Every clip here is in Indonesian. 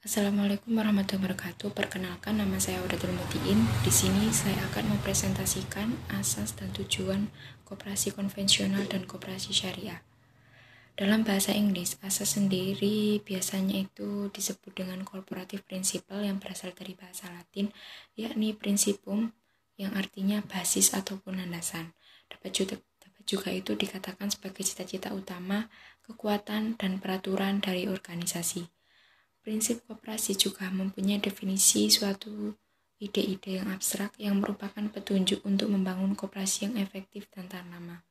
Assalamualaikum warahmatullahi wabarakatuh. Perkenalkan, nama saya Audatul Mutiin. Di sini saya akan mempresentasikan asas dan tujuan koperasi konvensional dan koperasi syariah. Dalam bahasa Inggris, asas sendiri biasanya itu disebut dengan cooperative principle yang berasal dari bahasa Latin, yakni principium yang artinya basis ataupun landasan. Dapat juga itu dikatakan sebagai cita-cita utama, kekuatan, dan peraturan dari organisasi. Prinsip koperasi juga mempunyai definisi suatu ide-ide yang abstrak yang merupakan petunjuk untuk membangun koperasi yang efektif dan tahan lama.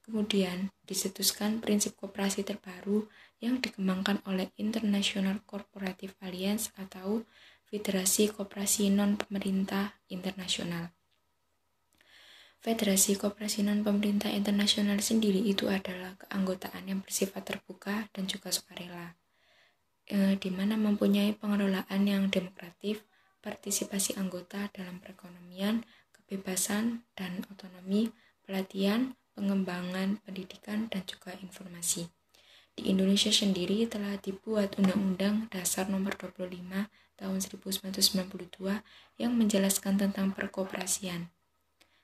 Kemudian dicetuskan prinsip koperasi terbaru yang dikembangkan oleh International Cooperative Alliance atau Federasi Koperasi Non-Pemerintah Internasional. Federasi Koperasi Non-Pemerintah Internasional sendiri itu adalah keanggotaan yang bersifat terbuka dan juga sukarela, di mana mempunyai pengelolaan yang demokratif, partisipasi anggota dalam perekonomian, kebebasan dan otonomi, pelatihan, pengembangan pendidikan, dan juga informasi. Di Indonesia sendiri telah dibuat Undang-Undang Dasar Nomor 25 Tahun 1992 yang menjelaskan tentang perkoperasian.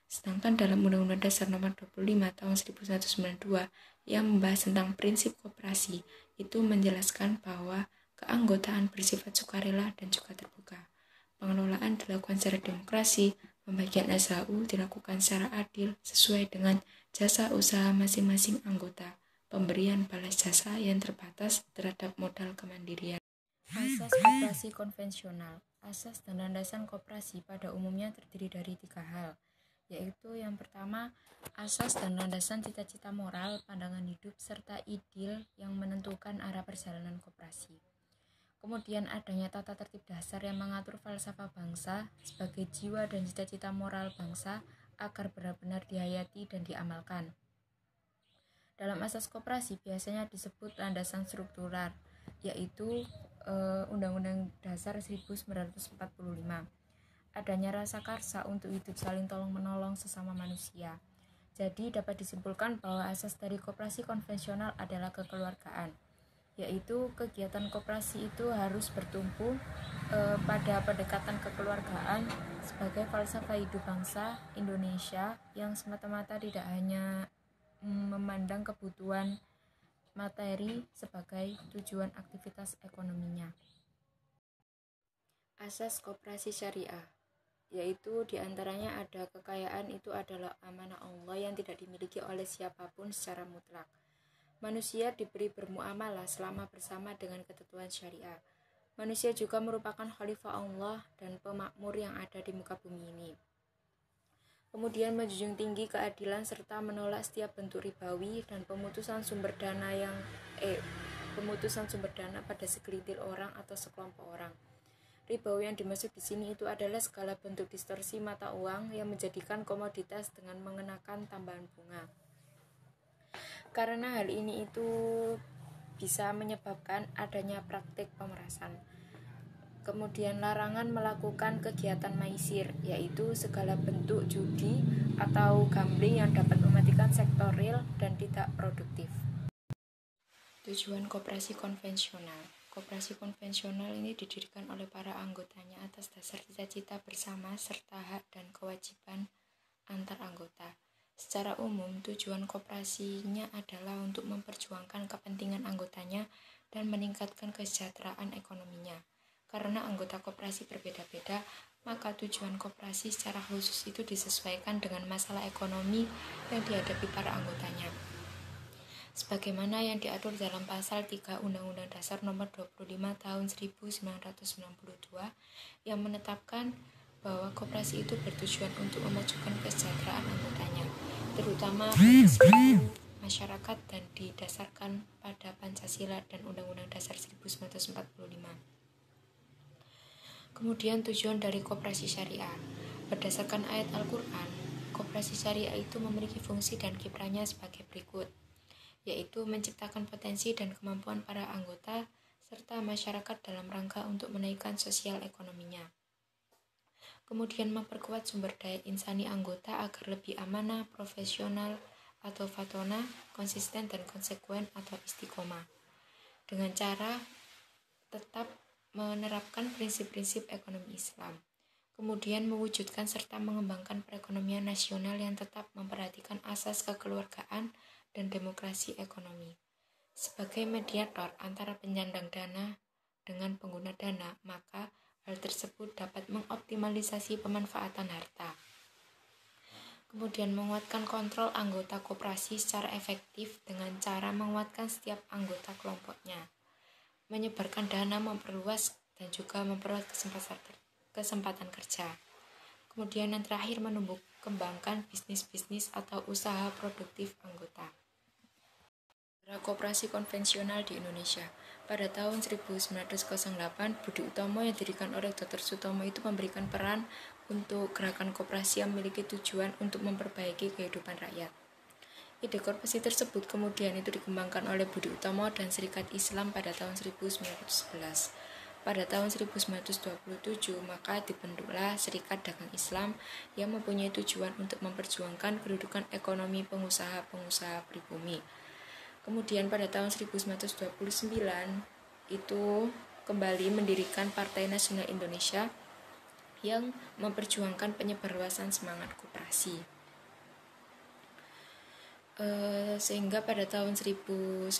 Sedangkan dalam Undang-Undang Dasar Nomor 25 Tahun 1992 yang membahas tentang prinsip koperasi itu menjelaskan bahwa keanggotaan bersifat sukarela dan juga terbuka. Pengelolaan dilakukan secara demokrasi, pembagian SHU dilakukan secara adil sesuai dengan jasa usaha masing-masing anggota, pemberian balas jasa yang terbatas terhadap modal kemandirian. Asas koperasi konvensional. Asas dan landasan koperasi pada umumnya terdiri dari 3 hal, yaitu yang pertama, asas dan landasan cita-cita moral, pandangan hidup, serta ideal yang menentukan arah perjalanan koperasi. Kemudian adanya tata tertib dasar yang mengatur falsafah bangsa sebagai jiwa dan cita-cita moral bangsa agar benar-benar dihayati dan diamalkan. Dalam asas koperasi biasanya disebut landasan struktural, yaitu Undang-Undang Dasar 1945. Adanya rasa karsa untuk hidup saling tolong-menolong sesama manusia. Jadi dapat disimpulkan bahwa asas dari koperasi konvensional adalah kekeluargaan, yaitu kegiatan koperasi itu harus bertumpu pada pendekatan kekeluargaan sebagai falsafah hidup bangsa Indonesia yang semata-mata tidak hanya memandang kebutuhan materi sebagai tujuan aktivitas ekonominya. Asas koperasi syariah, yaitu diantaranya ada kekayaan itu adalah amanah Allah yang tidak dimiliki oleh siapapun secara mutlak. Manusia diberi bermuamalah selama bersama dengan ketentuan syariah. Manusia juga merupakan khalifah Allah dan pemakmur yang ada di muka bumi ini. Kemudian menjunjung tinggi keadilan serta menolak setiap bentuk ribawi dan pemutusan sumber dana pada segelintir orang atau sekelompok orang. Ribawi yang dimaksud di sini itu adalah segala bentuk distorsi mata uang yang menjadikan komoditas dengan mengenakan tambahan bunga. Karena hal ini itu bisa menyebabkan adanya praktik pemerasan. Kemudian larangan melakukan kegiatan maisir, yaitu segala bentuk judi atau gambling yang dapat mematikan sektor real dan tidak produktif. Tujuan koperasi konvensional. Koperasi konvensional ini didirikan oleh para anggotanya atas dasar cita-cita bersama serta hak dan kewajiban antar anggota. Secara umum, tujuan koperasinya adalah untuk memperjuangkan kepentingan anggotanya dan meningkatkan kesejahteraan ekonominya. Karena anggota koperasi berbeda-beda, maka tujuan koperasi secara khusus itu disesuaikan dengan masalah ekonomi yang dihadapi para anggotanya. Sebagaimana yang diatur dalam pasal 3 Undang-Undang Dasar Nomor 25 Tahun 1992 yang menetapkan bahwa koperasi itu bertujuan untuk memajukan kesejahteraan anggotanya, terutama bagi seluruh masyarakat dan didasarkan pada Pancasila dan Undang-Undang Dasar 1945. Kemudian tujuan dari koperasi syariah. Berdasarkan ayat Al-Quran, koperasi syariah itu memiliki fungsi dan kiprahnya sebagai berikut, yaitu menciptakan potensi dan kemampuan para anggota serta masyarakat dalam rangka untuk menaikkan sosial ekonominya. Kemudian memperkuat sumber daya insani anggota agar lebih amanah, profesional atau fatona, konsisten dan konsekuen atau istiqomah, dengan cara tetap menerapkan prinsip-prinsip ekonomi Islam. Kemudian mewujudkan serta mengembangkan perekonomian nasional yang tetap memperhatikan asas kekeluargaan dan demokrasi ekonomi. Sebagai mediator antara penyandang dana dengan pengguna dana, maka hal tersebut dapat mengoptimalisasi pemanfaatan harta. Kemudian menguatkan kontrol anggota koperasi secara efektif dengan cara menguatkan setiap anggota kelompoknya. Menyebarkan dana, memperluas dan juga memperluas kesempatan kerja. Kemudian yang terakhir menumbuh kembangkan bisnis-bisnis atau usaha produktif anggota. Koperasi konvensional di Indonesia. Pada tahun 1908, Budi Utomo yang didirikan oleh Dr. Sutomo itu memberikan peran untuk gerakan koperasi yang memiliki tujuan untuk memperbaiki kehidupan rakyat. Ide koperasi tersebut kemudian itu dikembangkan oleh Budi Utomo dan Serikat Islam pada tahun 1911. Pada tahun 1927, maka dibentuklah Serikat Dagang Islam yang mempunyai tujuan untuk memperjuangkan kedudukan ekonomi pengusaha-pengusaha pribumi. Kemudian pada tahun 1929 itu kembali mendirikan Partai Nasional Indonesia yang memperjuangkan penyebarluasan semangat koperasi. Sehingga pada tahun 1942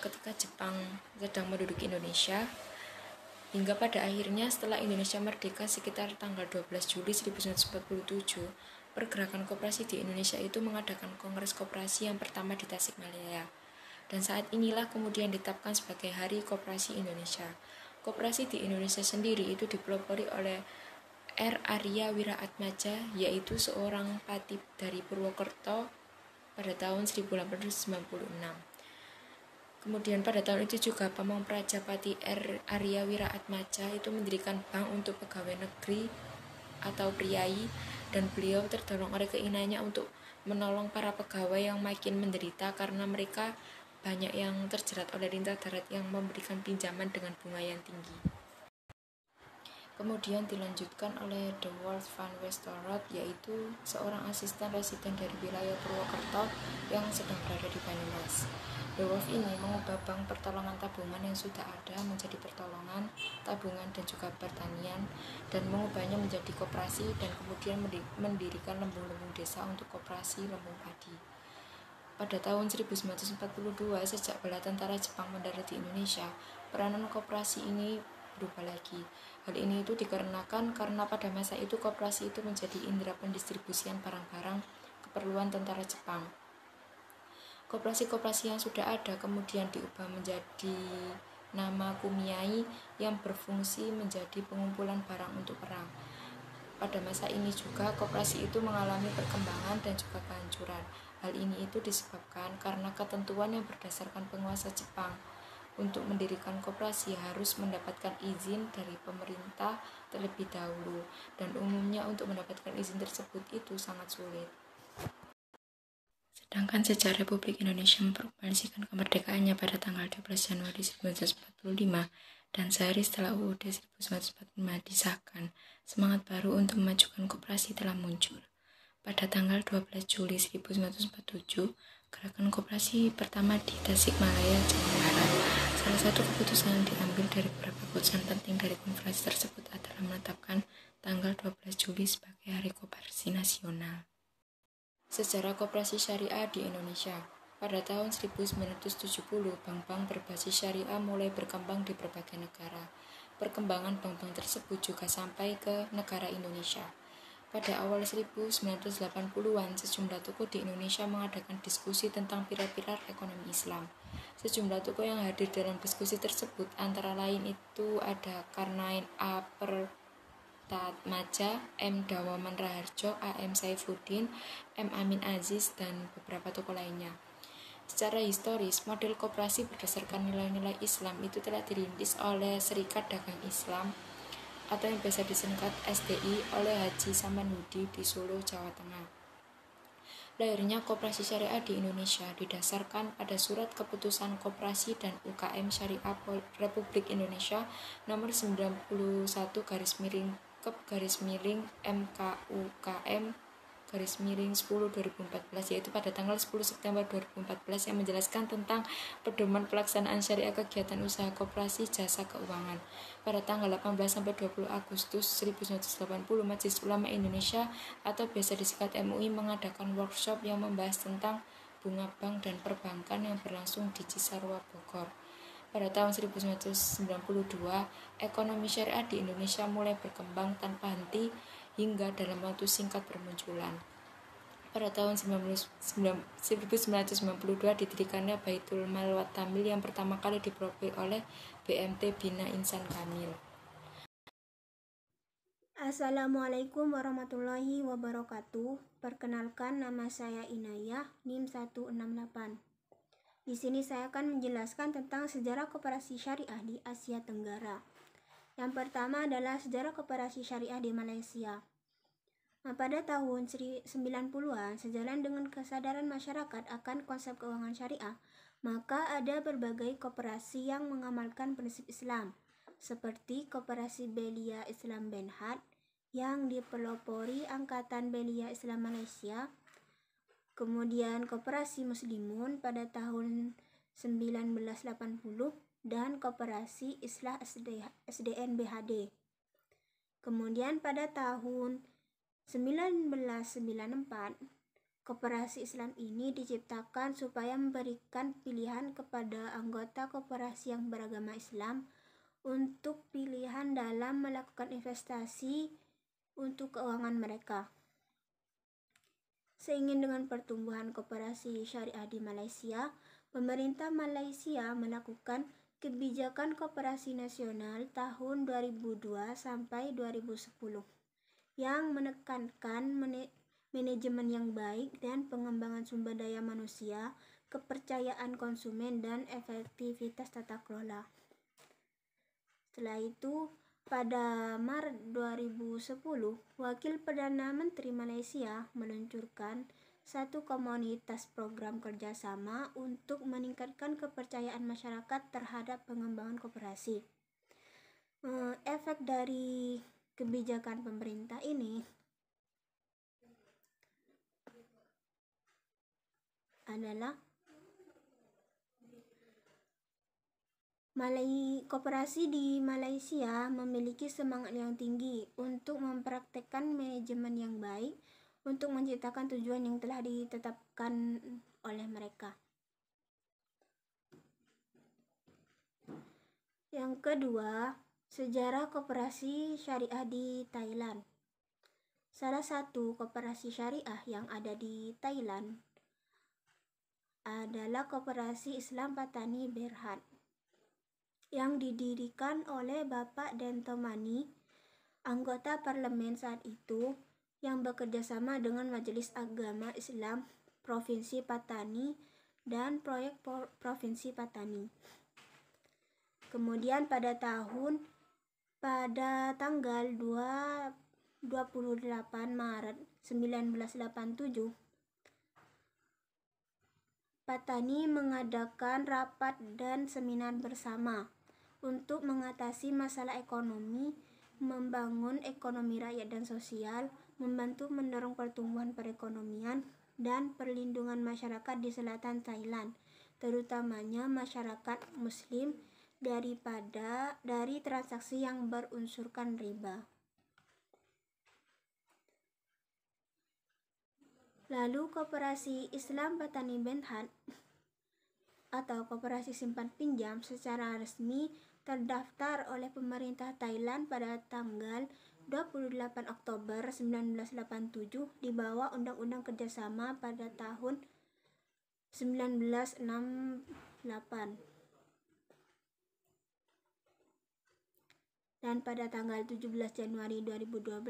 ketika Jepang sedang menduduki Indonesia, hingga pada akhirnya setelah Indonesia merdeka sekitar tanggal 12 Juli 1947, pergerakan koperasi di Indonesia itu mengadakan kongres koperasi yang pertama di Tasikmalaya. Dan saat inilah kemudian ditetapkan sebagai Hari Koperasi Indonesia. Koperasi di Indonesia sendiri itu dipelopori oleh R. Arya Wiraatmaja, yaitu seorang patih dari Purwokerto pada tahun 1896. Kemudian pada tahun itu juga Pamong Prajapati R. Arya Wiraatmaja itu mendirikan bank untuk pegawai negeri atau priai, dan beliau terdorong oleh keinginannya untuk menolong para pegawai yang makin menderita karena mereka banyak yang terjerat oleh lintah darat yang memberikan pinjaman dengan bunga yang tinggi. Kemudian dilanjutkan oleh The Wolf van Westerhout, yaitu seorang asisten residen dari wilayah Purwokerto yang sedang berada di Banyumas. The Wolf ini mengubah bank pertolongan tabungan yang sudah ada menjadi pertolongan, tabungan dan juga pertanian, dan mengubahnya menjadi koperasi, dan kemudian mendirikan lembung-lembung desa untuk koperasi lembung padi. Pada tahun 1942, sejak bala tentara Jepang mendarat di Indonesia, peranan koperasi ini berubah lagi. Hal ini itu dikarenakan karena pada masa itu koperasi itu menjadi indera pendistribusian barang-barang keperluan tentara Jepang. Koperasi-koperasi yang sudah ada kemudian diubah menjadi nama kumiai yang berfungsi menjadi pengumpulan barang untuk perang. Pada masa ini juga koperasi itu mengalami perkembangan dan juga kehancuran. Hal ini itu disebabkan karena ketentuan yang berdasarkan penguasa Jepang. Untuk mendirikan koperasi harus mendapatkan izin dari pemerintah terlebih dahulu, dan umumnya untuk mendapatkan izin tersebut itu sangat sulit. Sedangkan sejak Republik Indonesia memproklamasikan kemerdekaannya pada tanggal 12 Januari 1945 dan sehari setelah UUD 1945 disahkan, semangat baru untuk memajukan koperasi telah muncul. Pada tanggal 12 Juli 1947, gerakan koperasi pertama di Tasikmalaya, Jawa Barat. Salah satu keputusan yang diambil dari beberapa keputusan penting dari konferensi tersebut adalah menetapkan tanggal 12 Juli sebagai Hari Koperasi Nasional. Sejarah koperasi syariah di Indonesia. Pada tahun 1970, bank-bank berbasis syariah mulai berkembang di berbagai negara. Perkembangan bank-bank tersebut juga sampai ke negara Indonesia. Pada awal 1980-an, sejumlah tokoh di Indonesia mengadakan diskusi tentang pilar-pilar ekonomi Islam. Sejumlah tokoh yang hadir dalam diskusi tersebut antara lain itu ada Karnain A. Pertatmaja, M. Dawaman Raharjo, A. M. Saifuddin, M. Amin Aziz, dan beberapa tokoh lainnya. Secara historis, model koperasi berdasarkan nilai-nilai Islam itu telah dirintis oleh Serikat Dagang Islam atau yang biasa disingkat SDI oleh Haji Samanhudi di Solo, Jawa Tengah. Lahirnya koperasi syariah di Indonesia didasarkan pada Surat Keputusan Koperasi dan UKM Syariah Republik Indonesia nomor 91/Kep/MKUKM 10/2014, yaitu pada tanggal 10 September 2014, yang menjelaskan tentang pedoman pelaksanaan syariah kegiatan usaha koperasi jasa keuangan. Pada tanggal 18-20 Agustus 1980, Majelis Ulama Indonesia atau biasa disingkat MUI mengadakan workshop yang membahas tentang bunga bank dan perbankan yang berlangsung di Cisarua, Bogor. Pada tahun 1992, ekonomi syariah di Indonesia mulai berkembang tanpa henti hingga dalam waktu singkat bermunculan. Pada tahun 1992 didirikannya Baitul Mal wa Tamil yang pertama kali diperoleh oleh BMT Bina Insan Kamil. Assalamualaikum warahmatullahi wabarakatuh. Perkenalkan, nama saya Inayah, NIM 168. Di sini saya akan menjelaskan tentang sejarah koperasi syariah di Asia Tenggara. Yang pertama adalah sejarah koperasi syariah di Malaysia. Pada tahun 90-an, sejalan dengan kesadaran masyarakat akan konsep keuangan syariah, maka ada berbagai koperasi yang mengamalkan prinsip Islam, seperti Koperasi Belia Islam Benhad yang dipelopori Angkatan Belia Islam Malaysia, kemudian Koperasi Muslimun pada tahun 1980 dan Koperasi Islah SDN BHD. Kemudian pada tahun 1994, Koperasi Islam ini diciptakan supaya memberikan pilihan kepada anggota koperasi yang beragama Islam untuk pilihan dalam melakukan investasi untuk keuangan mereka. Seingin dengan pertumbuhan koperasi syariah di Malaysia, pemerintah Malaysia melakukan kebijakan koperasi nasional tahun 2002 sampai 2010 yang menekankan manajemen yang baik dan pengembangan sumber daya manusia, kepercayaan konsumen, dan efektivitas tata kelola. Setelah itu, pada Maret 2010, Wakil Perdana Menteri Malaysia meluncurkan satu komunitas program kerjasama untuk meningkatkan kepercayaan masyarakat terhadap pengembangan koperasi. Efek dari kebijakan pemerintah ini adalah koperasi di Malaysia memiliki semangat yang tinggi untuk mempraktekkan manajemen yang baik untuk menciptakan tujuan yang telah ditetapkan oleh mereka. Yang kedua, sejarah koperasi syariah di Thailand. Salah satu koperasi syariah yang ada di Thailand adalah Koperasi Islam Patani Berhad yang didirikan oleh Bapak Dento Mani, anggota parlemen saat itu, yang bekerja sama dengan Majelis Agama Islam Provinsi Patani dan Proyek Provinsi Patani. Kemudian pada tanggal 28 Maret 1987, Patani mengadakan rapat dan seminar bersama untuk mengatasi masalah ekonomi, membangun ekonomi rakyat dan sosial, membantu mendorong pertumbuhan perekonomian dan perlindungan masyarakat di selatan Thailand, terutamanya masyarakat Muslim dari transaksi yang berunsurkan riba. Lalu Koperasi Islam Patani Benhad atau Koperasi Simpan Pinjam secara resmi terdaftar oleh pemerintah Thailand pada tanggal 28 Oktober 1987 di bawah Undang-Undang Kerjasama pada tahun 1968. Dan pada tanggal 17 Januari 2012,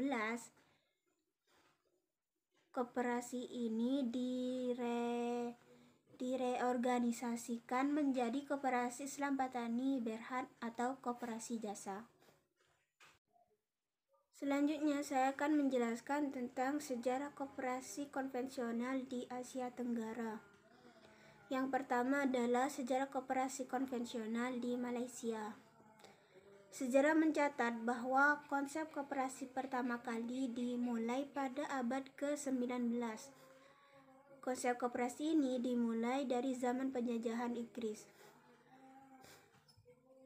koperasi ini direorganisasikan menjadi Koperasi Islam Patani Berhad atau Koperasi Jasa. Selanjutnya saya akan menjelaskan tentang sejarah koperasi konvensional di Asia Tenggara. Yang pertama adalah sejarah koperasi konvensional di Malaysia. Sejarah mencatat bahwa konsep koperasi pertama kali dimulai pada abad ke-19. Konsep koperasi ini dimulai dari zaman penjajahan Inggris.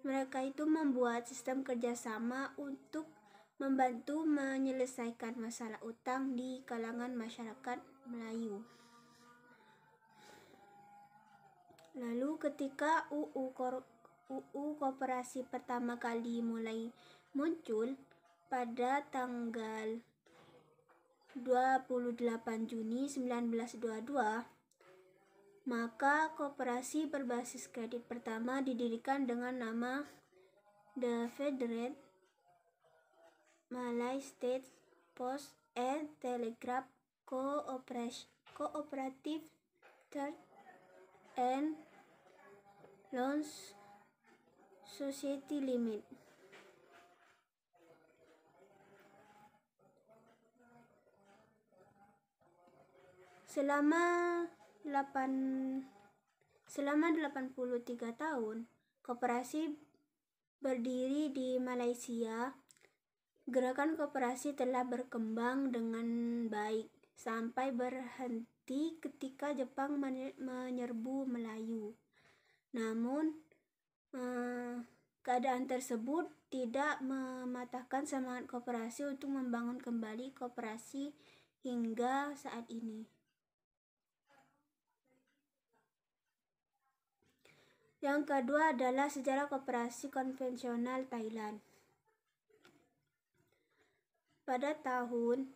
Mereka itu membuat sistem kerjasama untuk membantu menyelesaikan masalah utang di kalangan masyarakat Melayu. Lalu ketika UU Koperasi pertama kali mulai muncul pada tanggal 28 Juni 1922, maka koperasi berbasis kredit pertama didirikan dengan nama The Federate Malay State Post and Telegraph Cooperative Trade and Loans Society Limit. Selama 83 tahun, koperasi berdiri di Malaysia. Gerakan koperasi telah berkembang dengan baik sampai berhenti ketika Jepang menyerbu Melayu. Namun, keadaan tersebut tidak mematahkan semangat koperasi untuk membangun kembali koperasi hingga saat ini. Yang kedua adalah sejarah koperasi konvensional Thailand. Pada tahun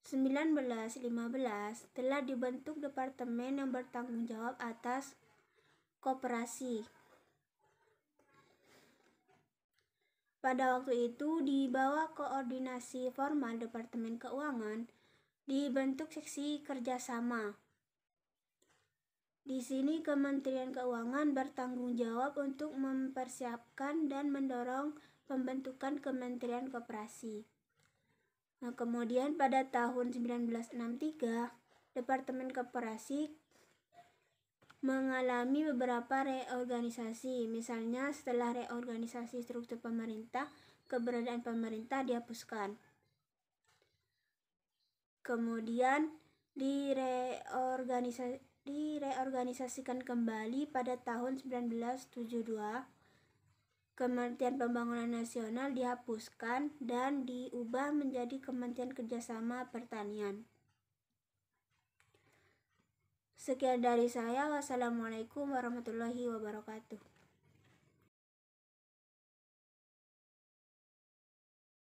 1915 telah dibentuk departemen yang bertanggung jawab atas koperasi. Pada waktu itu, di bawah koordinasi formal Departemen Keuangan, dibentuk seksi kerjasama. Di sini Kementerian Keuangan bertanggung jawab untuk mempersiapkan dan mendorong pembentukan Kementerian Koperasi. Nah, kemudian pada tahun 1963, Departemen Koperasi mengalami beberapa reorganisasi. Misalnya setelah reorganisasi struktur pemerintah, keberadaan pemerintah dihapuskan. Kemudian direorganisasikan kembali pada tahun 1972. Kementerian Pembangunan Nasional dihapuskan dan diubah menjadi Kementerian Kerjasama Pertanian. Sekian dari saya. Wassalamualaikum warahmatullahi wabarakatuh.